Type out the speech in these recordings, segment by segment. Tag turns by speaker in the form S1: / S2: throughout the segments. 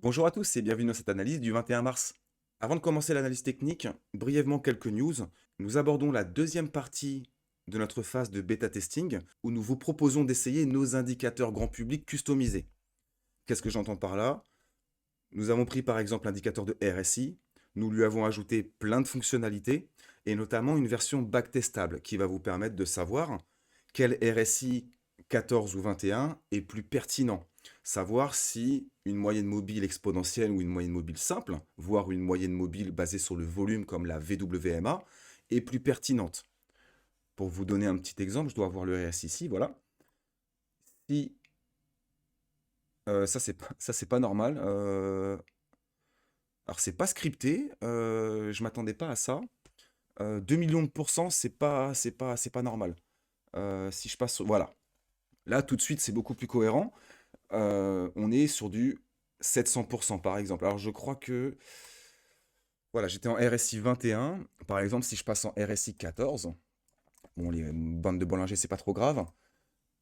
S1: Bonjour à tous et bienvenue dans cette analyse du 21 mars. Avant de commencer l'analyse technique, brièvement quelques news. Nous abordons la deuxième partie de notre phase de bêta testing où nous vous proposons d'essayer nos indicateurs grand public customisés. Qu'est-ce que j'entends par là? Nous avons pris par exemple l'indicateur de RSI, nous lui avons ajouté plein de fonctionnalités et notamment une version backtestable qui va vous permettre de savoir quel RSI 14 ou 21 est plus pertinent. Savoir si une moyenne mobile exponentielle ou une moyenne mobile simple, voire une moyenne mobile basée sur le volume comme la VWMA, est plus pertinente. Pour vous donner un petit exemple, je dois avoir le RSI ici, voilà. Si ça c'est pas normal. Alors c'est pas scripté, je m'attendais pas à ça. 2 millions de pourcents, c'est pas normal. Si je passe voilà. Là tout de suite c'est beaucoup plus cohérent. On est sur du 700% par exemple. Alors je crois que voilà, j'étais en RSI 21. Par exemple, si je passe en RSI 14, bon, les bandes de Bollinger, c'est pas trop grave.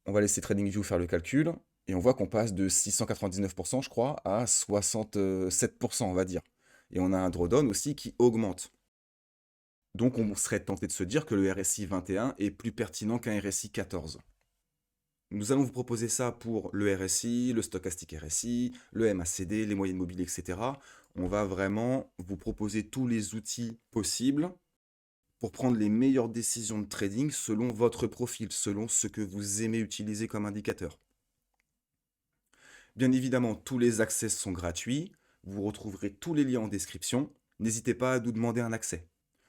S1: On va laisser TradingView faire le calcul. Et on voit qu'on passe de 699%, je crois, à 67%, on va dire. Et on a un drawdown aussi qui augmente. Donc on serait tenté de se dire que le RSI 21 est plus pertinent qu'un RSI 14. Nous allons vous proposer ça pour le RSI, le stochastique RSI, le MACD, les moyennes mobiles, etc. On va vraiment vous proposer tous les outils possibles pour prendre les meilleures décisions de trading selon votre profil, selon ce que vous aimez utiliser comme indicateur. Bien évidemment, tous les accès sont gratuits. Vous retrouverez tous les liens en description. N'hésitez pas à nous demander un accès.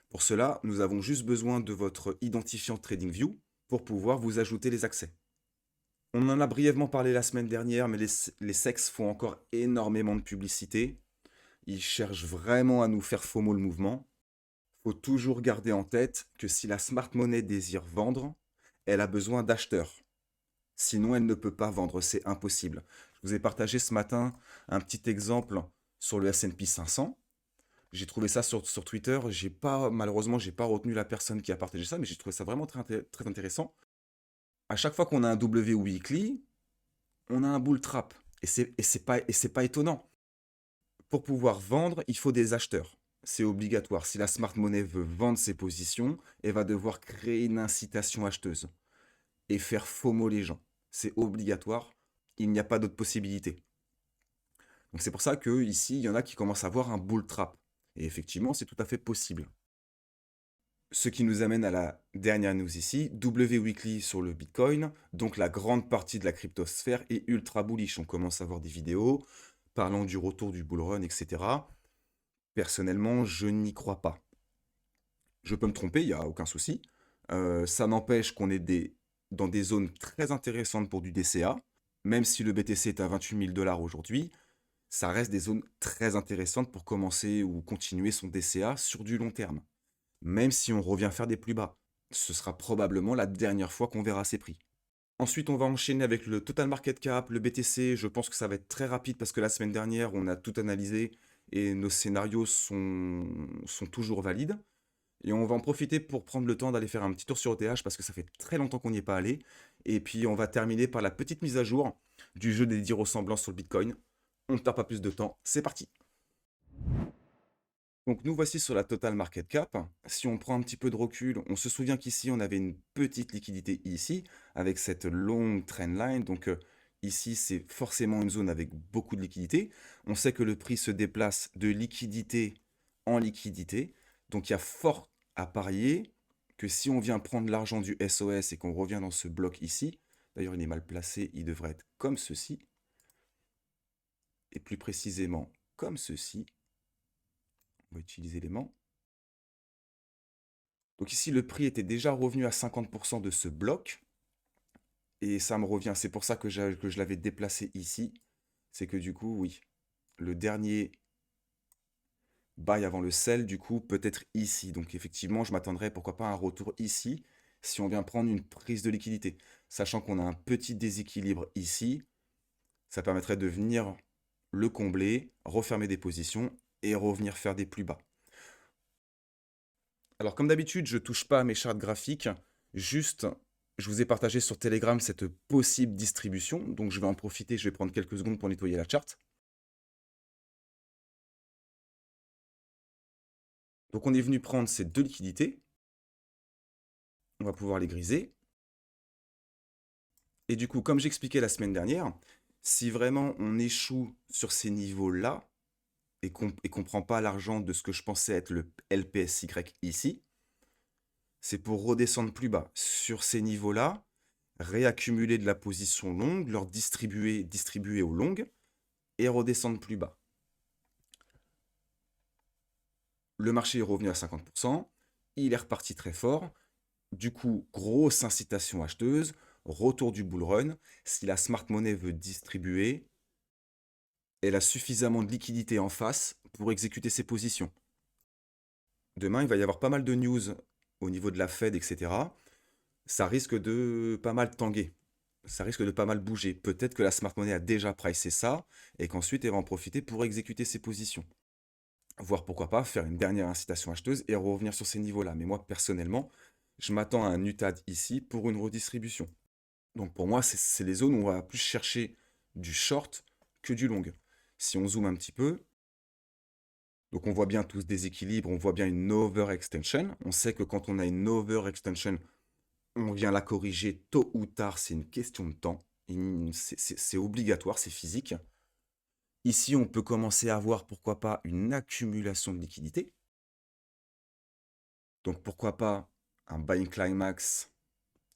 S1: Pour cela, nous avons juste besoin de votre identifiant TradingView pour pouvoir vous ajouter les accès. On en a brièvement parlé la semaine dernière, mais les SEX font encore énormément de publicité. Ils cherchent vraiment à nous faire FOMO le mouvement. Faut toujours garder en tête que si la smart money désire vendre, elle a besoin d'acheteurs. Sinon, elle ne peut pas vendre, c'est impossible. Je vous ai partagé ce matin un petit exemple sur le S&P 500. J'ai trouvé ça sur Twitter. Malheureusement, j'ai pas retenu la personne qui a partagé ça, mais j'ai trouvé ça vraiment très intéressant. À chaque fois qu'on a un W weekly, on a un bull trap. Et c'est pas étonnant. Pour pouvoir vendre, il faut des acheteurs. C'est obligatoire. Si la smart money veut vendre ses positions, elle va devoir créer une incitation acheteuse et faire FOMO les gens. C'est obligatoire. Il n'y a pas d'autre possibilité. Donc c'est pour ça que ici, il y en a qui commencent à voir un bull trap. Et effectivement, c'est tout à fait possible. Ce qui nous amène à la dernière news ici, W Weekly sur le Bitcoin, donc la grande partie de la cryptosphère est ultra bullish. On commence à voir des vidéos parlant du retour du bull run, etc. Personnellement, je n'y crois pas. Je peux me tromper, il n'y a aucun souci. Ça n'empêche qu'on est dans des zones très intéressantes pour du DCA. Même si le BTC est à 28 000 dollars aujourd'hui, ça reste des zones très intéressantes pour commencer ou continuer son DCA sur du long terme. Même si on revient faire des plus bas. Ce sera probablement la dernière fois qu'on verra ces prix. Ensuite, on va enchaîner avec le Total Market Cap, le BTC. Je pense que ça va être très rapide parce que la semaine dernière, on a tout analysé et nos scénarios sont toujours valides. Et on va en profiter pour prendre le temps d'aller faire un petit tour sur OTH parce que ça fait très longtemps qu'on n'y est pas allé. Et puis on va terminer par la petite mise à jour du jeu des 10 ressemblances sur le Bitcoin. On ne perd pas plus de temps, c'est parti. Donc nous voici sur la Total Market Cap. Si on prend un petit peu de recul, on se souvient qu'ici on avait une petite liquidité ici avec cette longue trendline. Donc ici c'est forcément une zone avec beaucoup de liquidité. On sait que le prix se déplace de liquidité en liquidité. Donc il y a fort à parier que si on vient prendre l'argent du SOS et qu'on revient dans ce bloc ici, d'ailleurs il est mal placé, il devrait être comme ceci, et plus précisément comme ceci. On va utiliser l'aimant. Donc ici, le prix était déjà revenu à 50% de ce bloc. Et ça me revient, c'est pour ça que je l'avais déplacé ici. C'est que du coup, oui, le dernier buy avant le sell, du coup, peut être ici. Donc effectivement, je m'attendrais, pourquoi pas, à un retour ici, si on vient prendre une prise de liquidité. Sachant qu'on a un petit déséquilibre ici, ça permettrait de venir le combler, refermer des positions et revenir faire des plus bas. Alors comme d'habitude, je touche pas à mes charts graphiques, juste je vous ai partagé sur Telegram cette possible distribution, donc je vais en profiter, je vais prendre quelques secondes pour nettoyer la charte. Donc on est venu prendre ces deux liquidités, on va pouvoir les griser. Et du coup, comme j'expliquais la semaine dernière, si vraiment on échoue sur ces niveaux-là et qu'on ne prend pas l'argent de ce que je pensais être le LPSY ici, c'est pour redescendre plus bas. Sur ces niveaux-là, réaccumuler de la position longue, leur distribuer aux longues et redescendre plus bas. Le marché est revenu à 50%, il est reparti très fort. Du coup, grosse incitation acheteuse, retour du bull run. Si la smart money veut distribuer, elle a suffisamment de liquidité en face pour exécuter ses positions. Demain, il va y avoir pas mal de news au niveau de la Fed, etc. Ça risque de pas mal tanguer. Ça risque de pas mal bouger. Peut-être que la smart money a déjà pricé ça et qu'ensuite elle va en profiter pour exécuter ses positions. Voire pourquoi pas faire une dernière incitation acheteuse et revenir sur ces niveaux-là. Mais moi, personnellement, je m'attends à un UTAD ici pour une redistribution. Donc pour moi, c'est les zones où on va plus chercher du short que du long. Si on zoome un petit peu, donc on voit bien tout ce déséquilibre, on voit bien une overextension. On sait que quand on a une overextension, on vient la corriger tôt ou tard, c'est une question de temps. C'est obligatoire, c'est physique. Ici, on peut commencer à voir, pourquoi pas, une accumulation de liquidité. Donc pourquoi pas un buying climax,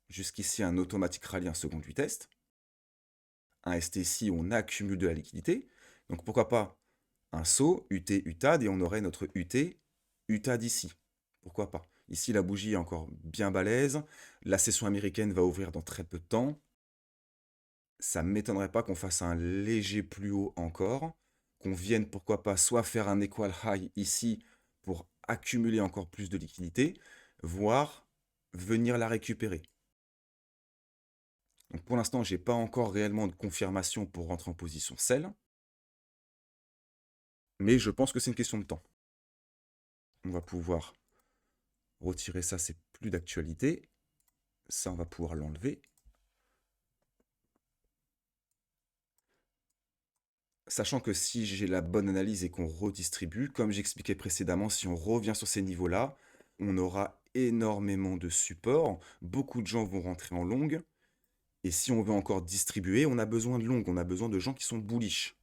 S1: jusqu'ici un automatic rally, un second du test. Un STC où on accumule de la liquidité. Donc pourquoi pas un saut, UT, UTAD, et on aurait notre UT, UTAD ici. Pourquoi pas? Ici, la bougie est encore bien balèze. La session américaine va ouvrir dans très peu de temps. Ça ne m'étonnerait pas qu'on fasse un léger plus haut encore, qu'on vienne, pourquoi pas, soit faire un equal high ici pour accumuler encore plus de liquidité, voire venir la récupérer. Donc pour l'instant, je n'ai pas encore réellement de confirmation pour rentrer en position sell, mais je pense que c'est une question de temps. On va pouvoir retirer ça, c'est plus d'actualité. Ça, on va pouvoir l'enlever. Sachant que si j'ai la bonne analyse et qu'on redistribue, comme j'expliquais précédemment, si on revient sur ces niveaux-là, on aura énormément de support. Beaucoup de gens vont rentrer en longue. Et si on veut encore distribuer, on a besoin de longue. On a besoin de gens qui sont bullish.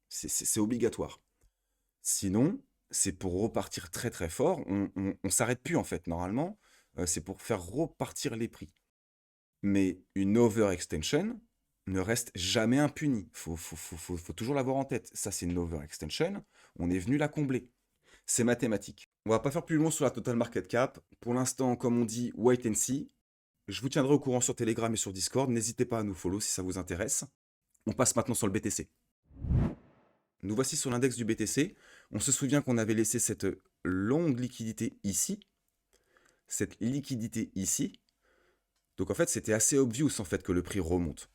S1: C'est obligatoire. Sinon, c'est pour repartir très très fort. On ne s'arrête plus en fait, normalement. C'est pour faire repartir les prix. Mais une overextension ne reste jamais impunie. Faut toujours l'avoir en tête. Ça, c'est une overextension. On est venu la combler. C'est mathématique. On va pas faire plus long sur la total market cap. Pour l'instant, comme on dit, wait and see. Je vous tiendrai au courant sur Telegram et sur Discord. N'hésitez pas à nous follow si ça vous intéresse. On passe maintenant sur le BTC. Nous voici sur l'index du BTC. On se souvient qu'on avait laissé cette longue liquidité ici. Cette liquidité ici. Donc en fait, c'était assez obvious en fait que le prix remonte.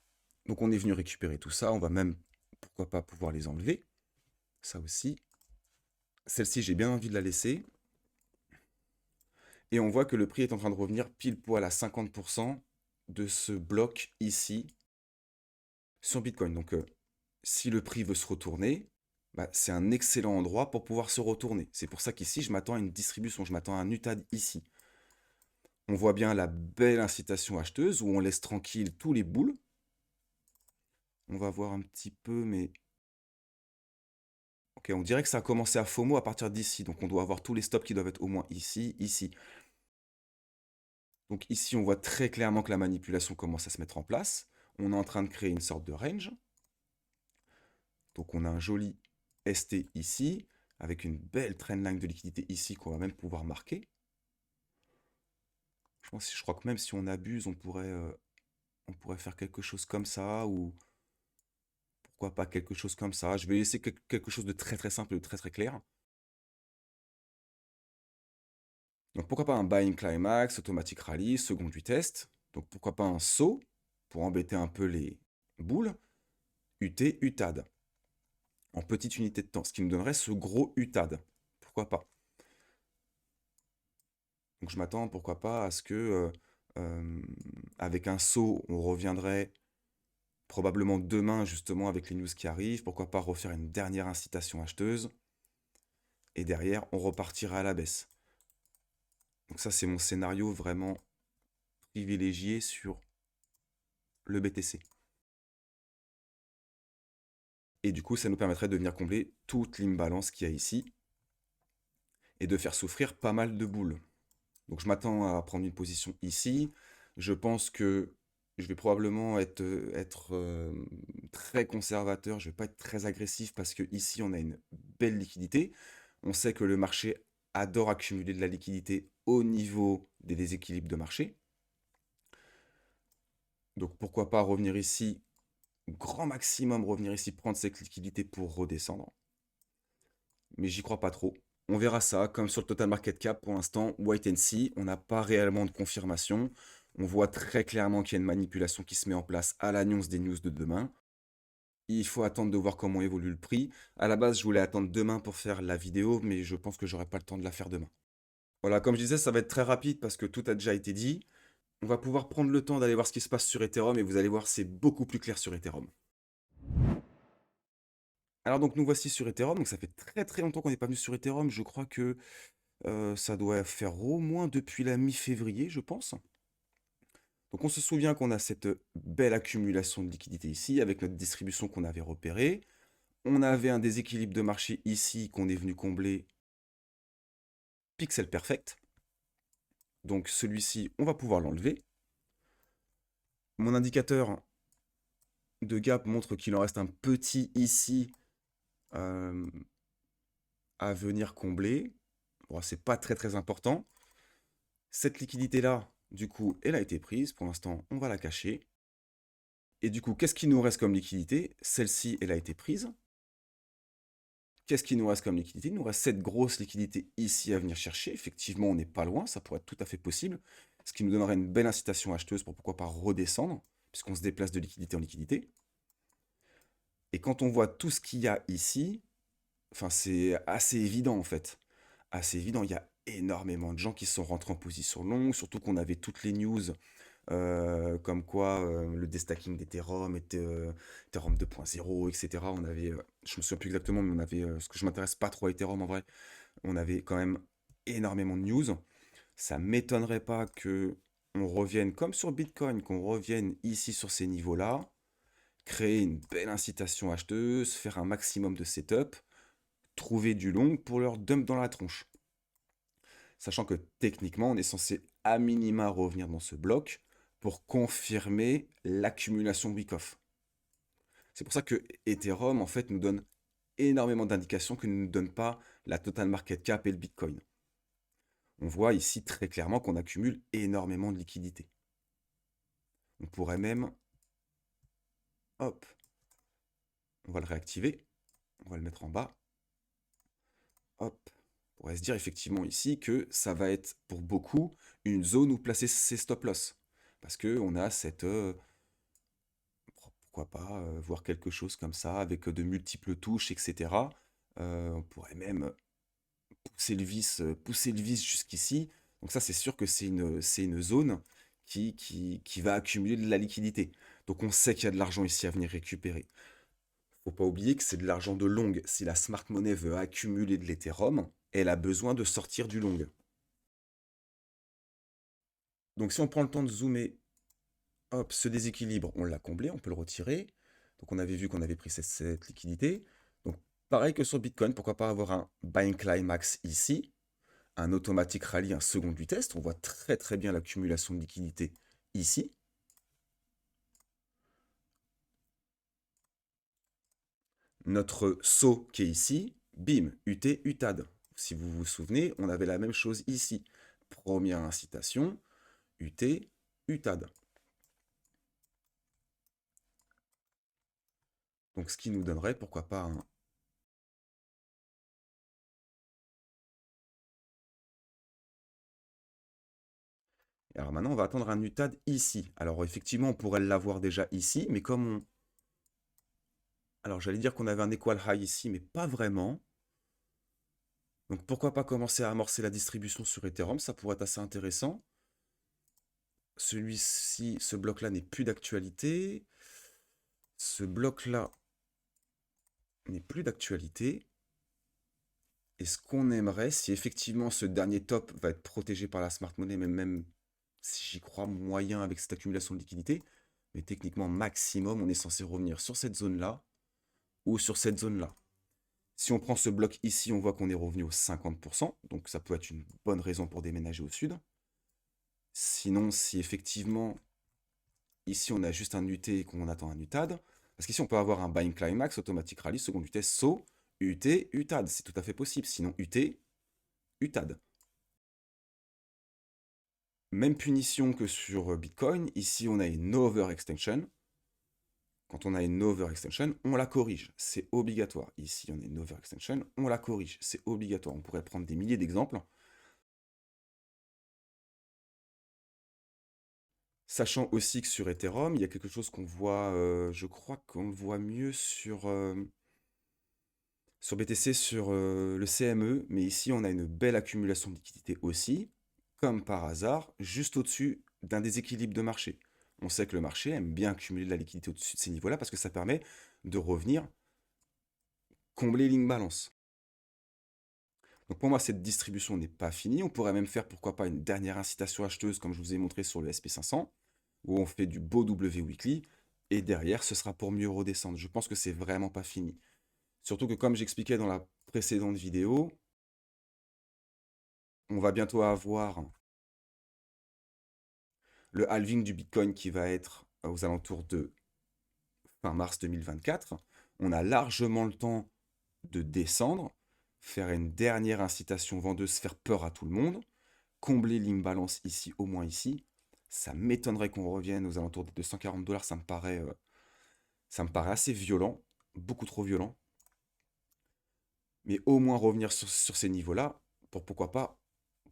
S1: Donc on est venu récupérer tout ça. On va même, pourquoi pas, pouvoir les enlever. Ça aussi. Celle-ci, j'ai bien envie de la laisser. Et on voit que le prix est en train de revenir pile poil à 50% de ce bloc ici sur Bitcoin. Donc si le prix veut se retourner, bah, c'est un excellent endroit pour pouvoir se retourner. C'est pour ça qu'ici, je m'attends à une distribution. Je m'attends à un UTAD ici. On voit bien la belle incitation acheteuse où on laisse tranquille tous les boules. On va voir un petit peu, mais... Ok, on dirait que ça a commencé à FOMO à partir d'ici. Donc on doit avoir tous les stops qui doivent être au moins ici, ici. Donc ici, on voit très clairement que la manipulation commence à se mettre en place. On est en train de créer une sorte de range. Donc on a un joli ST ici, avec une belle trendline de liquidité ici qu'on va même pouvoir marquer. Je crois que même si on abuse, on pourrait faire quelque chose comme ça, ou pourquoi pas quelque chose comme ça. Je vais laisser quelque chose de très très simple et de très très clair. Donc pourquoi pas un buying climax, automatic rally, second du test. Donc pourquoi pas un saut pour embêter un peu les boules. UT, UTAD. En petite unité de temps, ce qui me donnerait ce gros UTAD. Pourquoi pas. Donc je m'attends, pourquoi pas, à ce que avec un saut, on reviendrait probablement demain, justement, avec les news qui arrivent. Pourquoi pas refaire une dernière incitation acheteuse. Et derrière, on repartira à la baisse. Donc ça, c'est mon scénario vraiment privilégié sur le BTC. Et du coup, ça nous permettrait de venir combler toute l'imbalance qu'il y a ici et de faire souffrir pas mal de boules. Donc je m'attends à prendre une position ici. Je pense que je vais probablement être très conservateur. Je ne vais pas être très agressif parce que ici on a une belle liquidité. On sait que le marché adore accumuler de la liquidité au niveau des déséquilibres de marché. Donc pourquoi pas revenir ici, grand maximum revenir ici, prendre cette liquidité pour redescendre. Mais j'y crois pas trop. On verra ça, comme sur le total market cap pour l'instant, wait and see, on n'a pas réellement de confirmation. On voit très clairement qu'il y a une manipulation qui se met en place à l'annonce des news de demain. Il faut attendre de voir comment évolue le prix. À la base, je voulais attendre demain pour faire la vidéo, mais je pense que j'aurai pas le temps de la faire demain. Voilà, comme je disais, ça va être très rapide parce que tout a déjà été dit. On va pouvoir prendre le temps d'aller voir ce qui se passe sur Ethereum et vous allez voir, c'est beaucoup plus clair sur Ethereum. Alors donc nous voici sur Ethereum, donc ça fait très très longtemps qu'on n'est pas venu sur Ethereum, je crois que ça doit faire au moins depuis la mi-février, je pense. Donc on se souvient qu'on a cette belle accumulation de liquidités ici, avec notre distribution qu'on avait repérée. On avait un déséquilibre de marché ici qu'on est venu combler pixel perfect. Donc celui-ci, on va pouvoir l'enlever. Mon indicateur de gap montre qu'il en reste un petit ici euh, à venir combler. Bon, c'est pas très très important. Cette liquidité-là, du coup, elle a été prise. Pour l'instant, on va la cacher. Et du coup, qu'est-ce qui nous reste comme liquidité? Celle-ci, elle a été prise. Qu'est-ce qui nous reste comme liquidité? Il nous reste cette grosse liquidité ici à venir chercher. Effectivement, on n'est pas loin, ça pourrait être tout à fait possible. Ce qui nous donnerait une belle incitation acheteuse pour pourquoi pas redescendre, puisqu'on se déplace de liquidité en liquidité. Et quand on voit tout ce qu'il y a ici, enfin, c'est assez évident en fait. Assez évident, il y a énormément de gens qui sont rentrés en position longue, surtout qu'on avait toutes les news comme quoi le destacking d'Ethereum était Ethereum 2.0, etc. On avait, je me souviens plus exactement, mais on avait, parce que je m'intéresse pas trop à Ethereum en vrai, on avait quand même énormément de news. Ça m'étonnerait pas que on revienne comme sur Bitcoin, qu'on revienne ici sur ces niveaux-là, créer une belle incitation acheteuse, faire un maximum de setup, trouver du long pour leur dump dans la tronche. Sachant que techniquement, on est censé à minima revenir dans ce bloc pour confirmer l'accumulation week-off. C'est pour ça que Ethereum, en fait, nous donne énormément d'indications que ne nous donne pas la total market cap et le Bitcoin. On voit ici très clairement qu'on accumule énormément de liquidités. On pourrait même, hop, on va le réactiver, on va le mettre en bas, hop, on pourrait se dire effectivement ici que ça va être pour beaucoup une zone où placer ses stop-loss. Parce qu'on a cette, pourquoi pas, voir quelque chose comme ça, avec de multiples touches, etc. On pourrait même pousser le vis jusqu'ici. Donc ça, c'est sûr que c'est une zone qui va accumuler de la liquidité. Donc on sait qu'il y a de l'argent ici à venir récupérer. Faut pas oublier que c'est de l'argent de long. Si la smart money veut accumuler de l'Ethereum, elle a besoin de sortir du long. Donc si on prend le temps de zoomer, hop, ce déséquilibre, on l'a comblé, on peut le retirer. Donc on avait vu qu'on avait pris cette liquidité. Donc pareil que sur Bitcoin, pourquoi pas avoir un buying climax ici, un automatique rallye, un second du test. On voit très très bien l'accumulation de liquidité ici. Notre saut qui est ici, bim, UT, UTAD. Si vous vous souvenez, on avait la même chose ici. Première incitation, UT, UTAD. Donc ce qui nous donnerait, pourquoi pas, un... Alors maintenant, on va attendre un UTAD ici. Alors effectivement, on pourrait l'avoir déjà ici, mais comme on... Alors j'allais dire qu'on avait un equal high ici, mais pas vraiment. Donc pourquoi pas commencer à amorcer la distribution sur Ethereum, ça pourrait être assez intéressant. Celui-ci, ce bloc-là n'est plus d'actualité. Ce bloc-là n'est plus d'actualité. Et ce qu'on aimerait, si effectivement ce dernier top va être protégé par la smart money, mais même si j'y crois moyen avec cette accumulation de liquidité, mais techniquement maximum, on est censé revenir sur cette zone-là ou sur cette zone-là. Si on prend ce bloc ici, on voit qu'on est revenu aux 50%, donc ça peut être une bonne raison pour déménager au sud. Sinon, si effectivement, ici on a juste un UT et qu'on attend un UTAD, parce qu'ici on peut avoir un buying climax, automatique rallye, seconde vitesse, saut, UT, UTAD, c'est tout à fait possible. Sinon UT, UTAD. Même punition que sur Bitcoin, ici on a une overextension. Quand on a une overextension, on la corrige, c'est obligatoire. Ici on a une overextension, on la corrige, c'est obligatoire. On pourrait prendre des milliers d'exemples. Sachant aussi que sur Ethereum, il y a quelque chose qu'on voit, je crois qu'on le voit mieux sur BTC, sur le CME, mais ici on a une belle accumulation de liquidité aussi, comme par hasard, juste au-dessus d'un déséquilibre de marché. On sait que le marché aime bien accumuler de la liquidité au-dessus de ces niveaux-là parce que ça permet de revenir combler l'imbalance. Donc pour moi, cette distribution n'est pas finie. On pourrait même faire, pourquoi pas, une dernière incitation acheteuse, comme je vous ai montré sur le SP500, où on fait du beau W weekly, et derrière, ce sera pour mieux redescendre. Je pense que c'est vraiment pas fini. Surtout que, comme j'expliquais dans la précédente vidéo, on va bientôt avoir le halving du Bitcoin qui va être aux alentours de fin mars 2024. On a largement le temps de descendre, faire une dernière incitation vendeuse, faire peur à tout le monde, combler l'imbalance ici, au moins ici. Ça m'étonnerait qu'on revienne aux alentours des 240 $, ça me paraît assez violent, beaucoup trop violent. Mais au moins revenir sur ces niveaux-là, pour pourquoi pas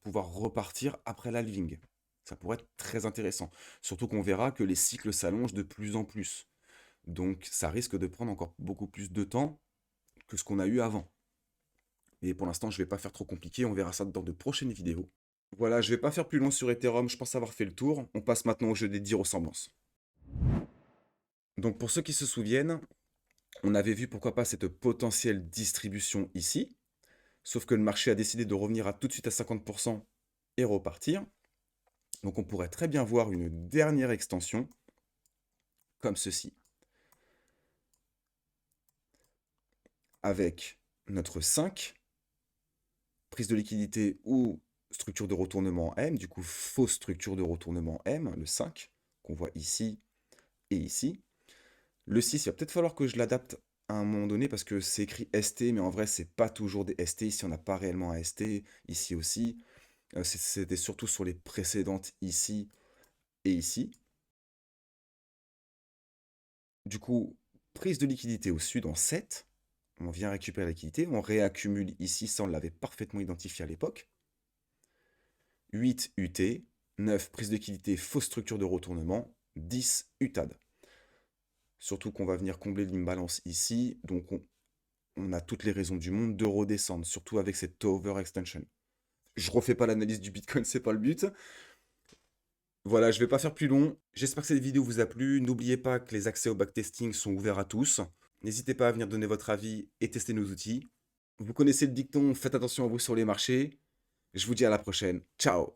S1: pouvoir repartir après l'halving. Ça pourrait être très intéressant. Surtout qu'on verra que les cycles s'allongent de plus en plus. Donc ça risque de prendre encore beaucoup plus de temps que ce qu'on a eu avant. Et pour l'instant, je ne vais pas faire trop compliqué, on verra ça dans de prochaines vidéos. Voilà, je ne vais pas faire plus long sur Ethereum, je pense avoir fait le tour. On passe maintenant au jeu des 10 ressemblances. Donc pour ceux qui se souviennent, on avait vu pourquoi pas cette potentielle distribution ici, sauf que le marché a décidé de revenir à tout de suite à 50% et repartir. Donc on pourrait très bien voir une dernière extension, comme ceci, avec notre 5, prise de liquidité ou structure de retournement M, du coup fausse structure de retournement M, le 5, qu'on voit ici et ici. Le 6, il va peut-être falloir que je l'adapte à un moment donné parce que c'est écrit ST, mais en vrai, c'est pas toujours des ST. Ici, on n'a pas réellement un ST. Ici aussi. C'était surtout sur les précédentes ici et ici. Du coup, prise de liquidité au sud en 7. On vient récupérer la liquidité. On réaccumule ici, ça on l'avait parfaitement identifié à l'époque. 8 UT. 9 prise de liquidité, fausse structure de retournement. 10 UTAD. Surtout qu'on va venir combler l'imbalance ici. Donc on a toutes les raisons du monde de redescendre, surtout avec cette overextension. Je refais pas l'analyse du Bitcoin, c'est pas le but. Voilà, je vais pas faire plus long. J'espère que cette vidéo vous a plu. N'oubliez pas que les accès au backtesting sont ouverts à tous. N'hésitez pas à venir donner votre avis et tester nos outils. Vous connaissez le dicton, faites attention à vous sur les marchés. Je vous dis à la prochaine. Ciao!